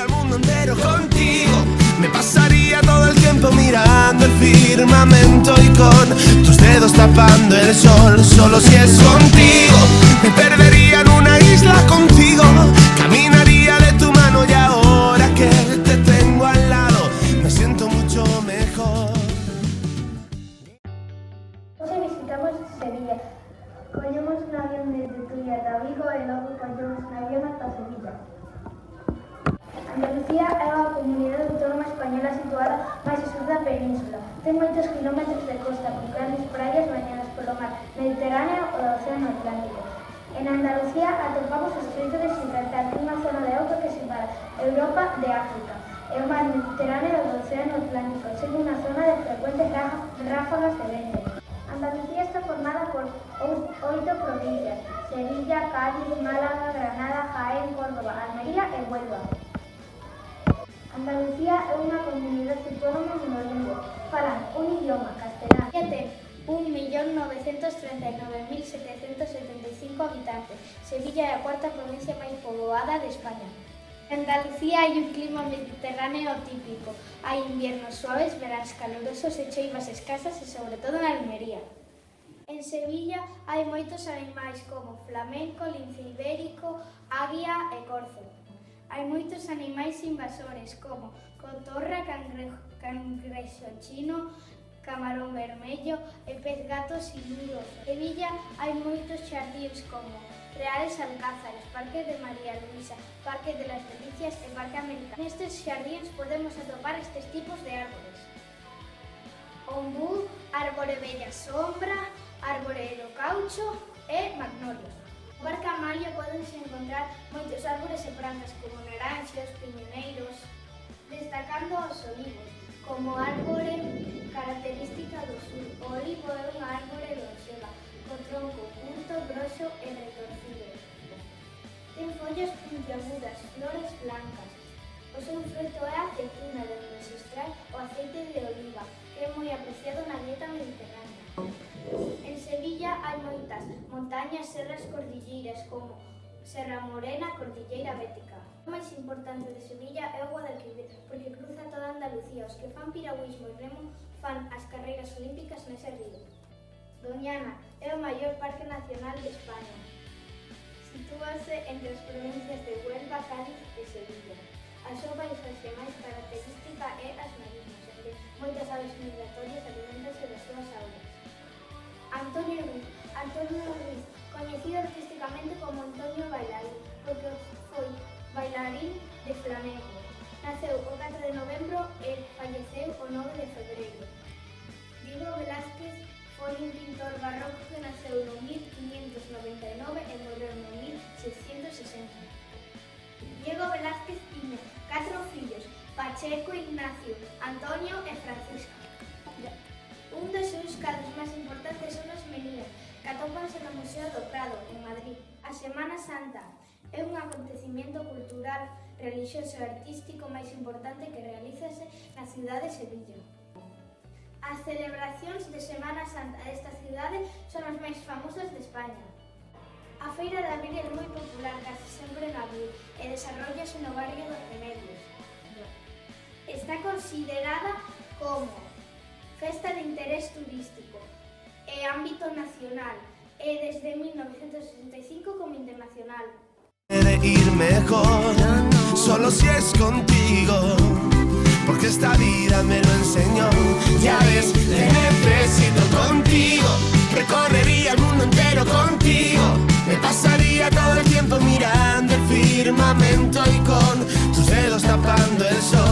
el mundo entero contigo. Me pasaría todo el tiempo mirando el firmamento y con tus dedos tapando el sol. Solo si es contigo. Me perdería en una isla contigo. Caminaría de tu mano y ahora que te tengo al lado me siento mucho mejor. Hoxe visitamos Sevilla. Collemos un avión desde Turia ata Vigo e logo collemos un avión ata Sevilla. Andalucía é a comunidade autónoma española situada máis ao sur da península. Ten moitos kilómetros de costa con grandes praias bañadas polo mar Mediterráneo e o Océano Atlántico. En Andalucía atopamos o Estreito de Gibraltar, unha zona de auga que separa Europa de África e o mar Mediterráneo do Océano Atlántico, sendo unha zona de frecuentes ráfagas de vento. Andalucía está formada por 8 provincias: Sevilla, Cádiz, Málaga, Granada, Jaén, Córdoba, Almería e Huelva. Andalucía é unha comunidade autónoma monolingüe. Falan un idioma, castelán. Ten 1.939.775 habitantes. Sevilla é a cuarta provincia máis poboada de España. En Andalucía hai un clima mediterráneo típico. Hai inviernos suaves, veráns calurosos e choivas escasas e sobre todo en Almería. En Sevilla hai moitos animais como flamenco, lince ibérico, águia e corzo. Hai moitos animais invasores como cotorra, cangrexo chino, camarón vermello e pez gato sinuroso. En Sevilla hai moitos xardíns como Reales Alcázares, Parque de María Luisa, Parque de las Delicias e Parque Americano. Nestes xardíns podemos atopar estes tipos de árbores: ombú, árbore bella sombra, árbore do caucho e magnolia. No Parque Amalia podense encontrar moitos árbores e plantas como naranxos, piñoneiros, destacando os olivos como árbore característica do sur. O olivo é unha árbore longeva, co tronco curto, groxo e retorcido. Ten follas puntiagudas, flores blancas. O seu fruto é a aceituna, de onde se extrae o aceite de oliva, que é moi apreciado na dieta mediterránea. En Sevilla hai moitas montañas, serras, cordilleiras como Serra Morena, Cordilleira Bética. O máis importante de Sevilla é o Guadalquivir, porque cruza toda Andalucía. Os que fan piragüismo e remo fan as carreiras olímpicas nese río. Doñana é o maior parque nacional de España. Sitúase entre as provincias de Huelva, Cádiz e Sevilla. A súa paisaxe máis característica é as marinas, onde moitas aves migratorias alimentanse das súas augas. Antonio Ruiz, coñecido artísticamente como Antonio Bailarín, porque foi bailarín de flamenco. Naceu o 4 de novembro e falleceu o 9 de febreiro. Diego Velázquez foi un pintor barroco que naceu no 1599 e morreu no 1660. Diego Velázquez tiña 4 fillos: Pacheco, Ignacio, Antonio e Francisca. Un dos seus cadros máis importantes son as Meninas, que atópanse no Museo do Prado, en Madrid. A Semana Santa é un acontecimento cultural, relixioso e artístico máis importante que realízase na cidade de Sevilla. As celebracións de Semana Santa desta cidade son as máis famosas de España. A Feira de Abril é moi popular, case sempre en abril, e desarrollase no barrio dos Remedios. Está considerada como festa de interés turístico e ámbito nacional e desde 1965 como internacional. De ir mejor, solo si es contigo, porque esta vida me lo enseñó. Ya ves, te necesito contigo, recorrería el mundo entero contigo. Me pasaría todo el tiempo mirando el firmamento y con tus dedos tapando el sol.